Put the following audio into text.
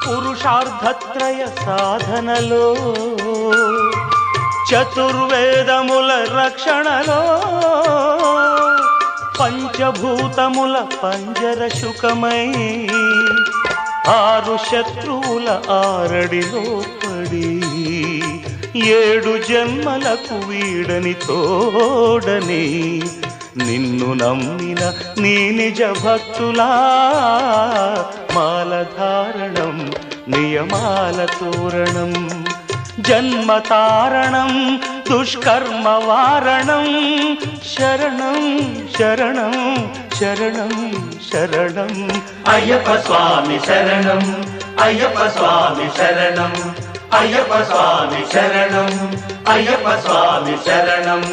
పురుషార్థత్రయ సాధనలో చతుర్వేదముల రక్షణలో పంచభూతముల పంజర శుకమై ఆరు శత్రువుల ఆరడిలో పడి 7 జన్మలకు వీడని తోడని నిన్ను నమ్మిన నీ నిజ భక్తులా మాలధారణం నియమాల తోరణం జన్మతారణం దుష్కర్మ వారణం శరణం శరణం శరణం శరణం అయ్యప్ప స్వామి శరణం అయ్యప్ప స్వామి శరణం అయ్యప్ప స్వామి శరణం అయ్యప్ప స్వామి శరణం